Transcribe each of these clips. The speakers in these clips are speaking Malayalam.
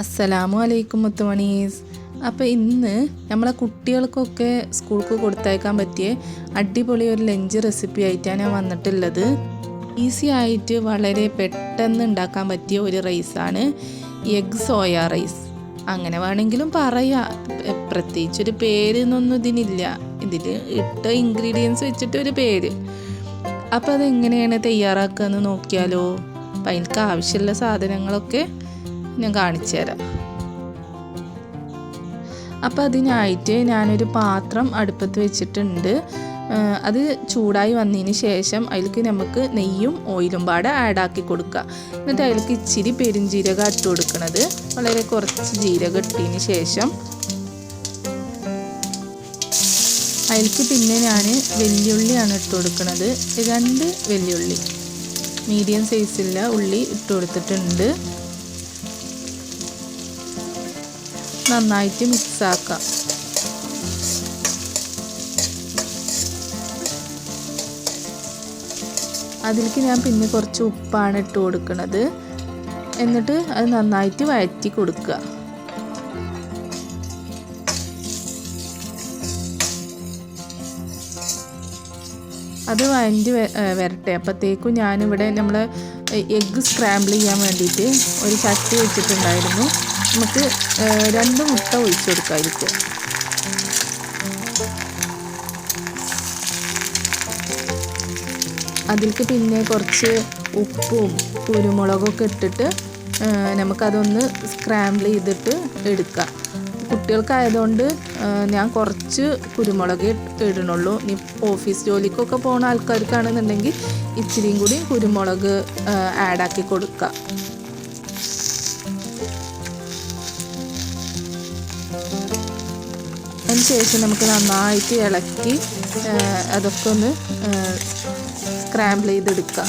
അസ്സലാമു അലൈക്കും മുത്തുമണീസ്. അപ്പോൾ ഇന്ന് നമ്മളെ കുട്ടികൾക്കൊക്കെ സ്കൂൾക്ക് കൊടുത്തയക്കാൻ പറ്റിയ അടിപൊളി ഒരു ലഞ്ച് റെസിപ്പി ആയിട്ടാണ് ഞാൻ വന്നിട്ടുള്ളത്. ഈസി ആയിട്ട് വളരെ പെട്ടെന്ന് ഉണ്ടാക്കാൻ പറ്റിയ ഒരു റൈസാണ് എഗ് സോയ റൈസ്. അങ്ങനെ വേണമെങ്കിലും പറയാം, പ്രത്യേകിച്ചൊരു പേരൊന്നും ഇതിനില്ല. ഇതിൽ ഇട്ട ഇൻഗ്രീഡിയൻസ് വെച്ചിട്ട് ഒരു പേര്. അപ്പോൾ അതെങ്ങനെയാണ് തയ്യാറാക്കുക എന്ന് നോക്കിയാലോ. അപ്പം അതിനൊക്കെ ആവശ്യമുള്ള സാധനങ്ങളൊക്കെ ഞാൻ കാണിച്ചു തരാം. അപ്പോൾ അതിനായിട്ട് ഞാനൊരു പാത്രം അടുപ്പത്ത് വെച്ചിട്ടുണ്ട്. അത് ചൂടായി വന്നതിന് ശേഷം അതിലേക്ക് നമുക്ക് നെയ്യും ഓയിലും പാടെ ആഡാക്കി കൊടുക്കുക. എന്നിട്ട് അതിലേക്ക് ഇച്ചിരി പെരുംജീരകം ഇട്ട് കൊടുക്കുന്നത്. വളരെ കുറച്ച് ജീരകം ഇട്ടതിന് ശേഷം അതിലേക്ക് പിന്നെ ഞാൻ വെല്ലുള്ളിയാണ് ഇട്ട് കൊടുക്കുന്നത്. 2 വെല്ലുള്ളി മീഡിയം സൈസിലുള്ള ഉള്ളി ഇട്ട് കൊടുത്തിട്ടുണ്ട്. നന്നായിട്ട് മിക്സ് ആക്കാം. അതിലേക്ക് ഞാൻ പിന്നെ കുറച്ച് ഉപ്പാണ് ഇട്ട് കൊടുക്കുന്നത്. എന്നിട്ട് അത് നന്നായിട്ട് വഴറ്റി കൊടുക്കുക. അത് വഴറ്റി വരട്ടെ. അപ്പോഴത്തേക്കും ഞാനിവിടെ നമ്മൾ എഗ്ഗ് സ്ക്രാമ്പിൾ ചെയ്യാൻ വേണ്ടിയിട്ട് ഒരു ചട്ടി വെച്ചിട്ടുണ്ടായിരുന്നു. നമുക്ക് 2 മുട്ട ഒഴിച്ചു കൊടുക്കാതിരിക്കും. അതിലേക്ക് പിന്നെ കുറച്ച് ഉപ്പും കുരുമുളകൊക്കെ ഇട്ടിട്ട് നമുക്കതൊന്ന് സ്ക്രാമ്പിൾ ചെയ്തിട്ട് എടുക്കാം. കുട്ടികൾക്കായതുകൊണ്ട് ഞാൻ കുറച്ച് കുരുമുളക് ഇടണുള്ളൂ. ഇനി ഓഫീസ് ജോലിക്കൊക്കെ പോകുന്ന ആൾക്കാർക്കാണെന്നുണ്ടെങ്കിൽ ഇച്ചിരിയും കൂടി കുരുമുളക് ആഡാക്കി കൊടുക്കുക. അതിനുശേഷം നമുക്ക് നന്നായിട്ട് ഇളക്കി അതൊക്കെ ഒന്ന് സ്ക്രാമ്പിൾ ചെയ്തെടുക്കുക.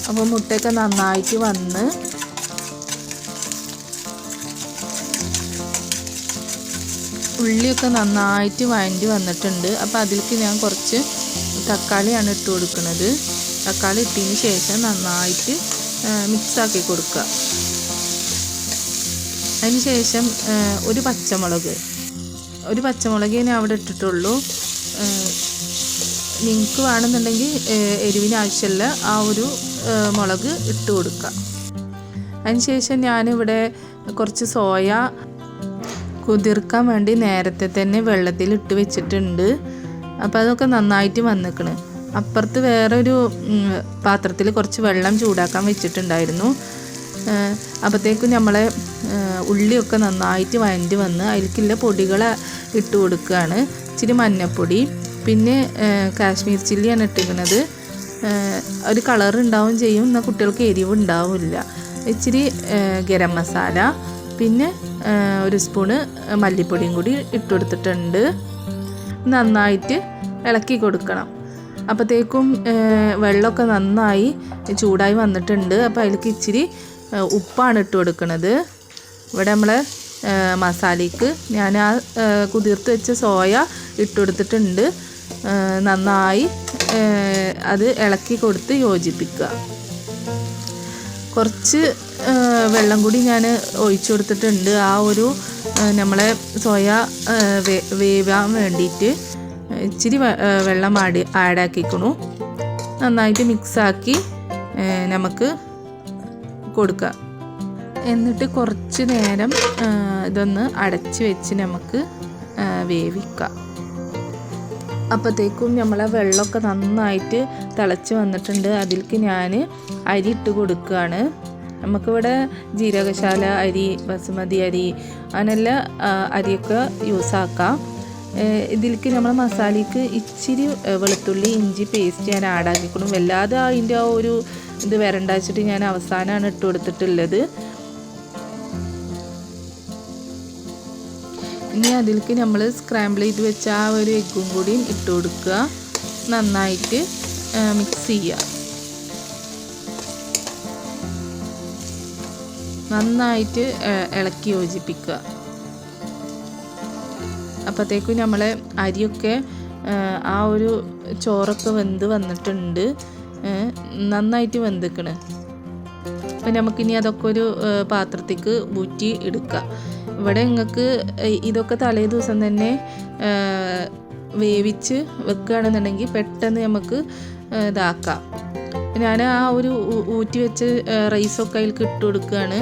അപ്പോൾ മുട്ടയൊക്കെ നന്നായിട്ട് വന്ന് ഉള്ളിയൊക്കെ നന്നായിട്ട് വഴണ്ടി വന്നിട്ടുണ്ട്. അപ്പോൾ അതിലേക്ക് ഞാൻ കുറച്ച് തക്കാളിയാണ് ഇട്ട് കൊടുക്കുന്നത്. തക്കാളി ഇട്ടതിന് ശേഷം നന്നായിട്ട് മിക്സാക്കി കൊടുക്കുക. അതിന് ശേഷം ഒരു പച്ചമുളക് ഞാൻ അവിടെ ഇട്ടിട്ടുള്ളൂ. നിങ്ങൾക്ക് വേണമെന്നുണ്ടെങ്കിൽ എരിവിന് ആവശ്യമുള്ള ആ ഒരു മുളക് ഇട്ട് കൊടുക്കുക. അതിന് ശേഷം ഞാനിവിടെ കുറച്ച് സോയ കുതിർക്കാൻ വേണ്ടി നേരത്തെ തന്നെ വെള്ളത്തിൽ ഇട്ട് വെച്ചിട്ടുണ്ട്. അപ്പോൾ അതൊക്കെ നന്നായിട്ട് വന്നിക്കണ്. അപ്പുറത്ത് വേറൊരു പാത്രത്തിൽ കുറച്ച് വെള്ളം ചൂടാക്കാൻ വെച്ചിട്ടുണ്ടായിരുന്നു. അപ്പോഴത്തേക്കും നമ്മളെ ഉള്ളിയൊക്കെ നന്നായിട്ട് വഴണ്ടി വന്ന് അതിലേക്കുള്ള പൊടികൾ ഇട്ട് കൊടുക്കുകയാണ്. ഇച്ചിരി മഞ്ഞൾപ്പൊടി, പിന്നെ കാശ്മീർ ചില്ലിയാണ് ഇട്ടിരിക്കുന്നത്. ഒരു കളർ ഉണ്ടാവും ചെയ്യും, എന്നാൽ കുട്ടികൾക്ക് എരിവ് ഉണ്ടാവില്ല. ഇച്ചിരി ഗരം മസാല, പിന്നെ ഒരു സ്പൂണ് മല്ലിപ്പൊടിയും കൂടി ഇട്ട് കൊടുത്തിട്ടുണ്ട്. നന്നായിട്ട് ഇളക്കി കൊടുക്കണം. അപ്പോഴത്തേക്കും വെള്ളമൊക്കെ നന്നായി ചൂടായി വന്നിട്ടുണ്ട്. അപ്പോൾ അതിലേക്ക് ഇച്ചിരി ഉപ്പാണ് ഇട്ട് കൊടുക്കുന്നത്. ഇവിടെ നമ്മളെ മസാലയ്ക്ക് ഞാൻ ആ കുതിർത്ത് വെച്ച സോയ ഇട്ട് കൊടുത്തിട്ടുണ്ട്. നന്നായി അത് ഇളക്കി കൊടുത്ത് യോജിപ്പിക്കുക. കുറച്ച് വെള്ളം കൂടി ഞാൻ ഒഴിച്ചു കൊടുത്തിട്ടുണ്ട്. ആ ഒരു നമ്മളെ സോയ വേവാൻ വേണ്ടിയിട്ട് ഇച്ചിരി വെള്ളം ആഡാക്കിക്കണു. നന്നായിട്ട് മിക്സാക്കി നമുക്ക് കൊടുക്കുക. എന്നിട്ട് കുറച്ച് നേരം ഇതൊന്ന് അടച്ച് വെച്ച് നമുക്ക് വേവിക്കാം. അപ്പോഴത്തേക്കും നമ്മളെ വെള്ളമൊക്കെ നന്നായിട്ട് തിളച്ച് വന്നിട്ടുണ്ട്. അതിലേക്ക് ഞാൻ അരി ഇട്ട് കൊടുക്കുകയാണ്. നമുക്കിവിടെ ജീരകശാല അരി, ബസുമതി അരി, അങ്ങനെയുള്ള അരിയൊക്കെ യൂസാക്കാം. ഇതിലേക്ക് നമ്മൾ മസാലയ്ക്ക് ഇച്ചിരി വെളുത്തുള്ളി ഇഞ്ചി പേസ്റ്റ് ഞാൻ ആഡാക്കിക്കണം. വല്ലാതെ അതിൻ്റെ ആ ഒരു ഇത് വരണ്ട വെച്ചിട്ട് ഞാൻ അവസാനമാണ് ഇട്ട് കൊടുത്തിട്ടുള്ളത്. ഇനി അതിലേക്ക് നമ്മൾ സ്ക്രാമ്പിൾ ചെയ്ത് വെച്ച ആ ഒരു എഗ്ഗും കൂടി ഇട്ട് കൊടുക്കുക. നന്നായിട്ട് മിക്സ് ചെയ്യുക. നന്നായിട്ട് ഇളക്കി യോജിപ്പിക്കുക. അപ്പോഴത്തേക്കും നമ്മളെ അരിയൊക്കെ ആ ഒരു ചോറൊക്കെ വെന്ത് വന്നിട്ടുണ്ട്, നന്നായിട്ട് വെന്തിക്കണ്. അപ്പം നമുക്കിനി അതൊക്കെ ഒരു പാത്രത്തേക്ക് ഊറ്റി എടുക്കാം. ഇവിടെ നിങ്ങൾക്ക് ഇതൊക്കെ തലേ ദിവസം തന്നെ വേവിച്ച് വെക്കുകയാണെന്നുണ്ടെങ്കിൽ പെട്ടെന്ന് നമുക്ക് ഇതാക്കാം. ഞാൻ ആ ഒരു ഊറ്റി വെച്ച് റൈസൊക്കെ അതിലേക്ക് ഇട്ട് കൊടുക്കുകയാണ്.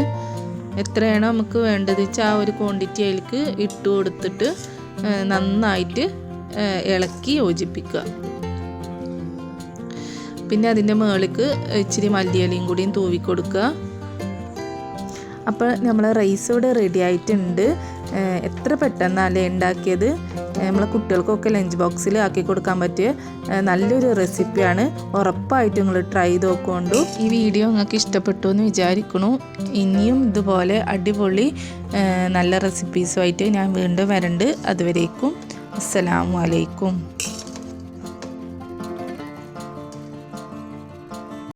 എത്രയാണോ നമുക്ക് വേണ്ടത് വെച്ചാൽ ആ ഒരു ക്വാണ്ടിറ്റി അതിലേക്ക് ഇട്ട് കൊടുത്തിട്ട് നന്നായിട്ട് ഇളക്കി യോജിപ്പിക്കുക. പിന്നെ അതിൻ്റെ മുകളിലേക്ക് ഇച്ചിരി മല്ലിയിലയും കൂടിയും തൂവി കൊടുക്കുക. അപ്പോൾ നമ്മൾ റൈസ് ഇവിടെ റെഡി ആയിട്ടുണ്ട്. എത്ര പെട്ടെന്നല്ലേ ഉണ്ടാക്കിയത്. നമ്മളെ കുട്ടികൾക്കൊക്കെ ലഞ്ച് ബോക്സിൽ ആക്കി കൊടുക്കാൻ പറ്റിയ നല്ലൊരു റെസിപ്പിയാണ്. ഉറപ്പായിട്ട് നിങ്ങൾ ട്രൈ ചെയ്ത് നോക്കൊണ്ടു. ഈ വീഡിയോ നിങ്ങൾക്ക് ഇഷ്ടപ്പെട്ടു എന്ന് വിചാരിക്കണു. ഇനിയും ഇതുപോലെ അടിപൊളി നല്ല റെസിപ്പീസുമായിട്ട് ഞാൻ വീണ്ടും വരണ്ട്. അതുവരേക്കും അസ്സലാമു അലൈക്കും.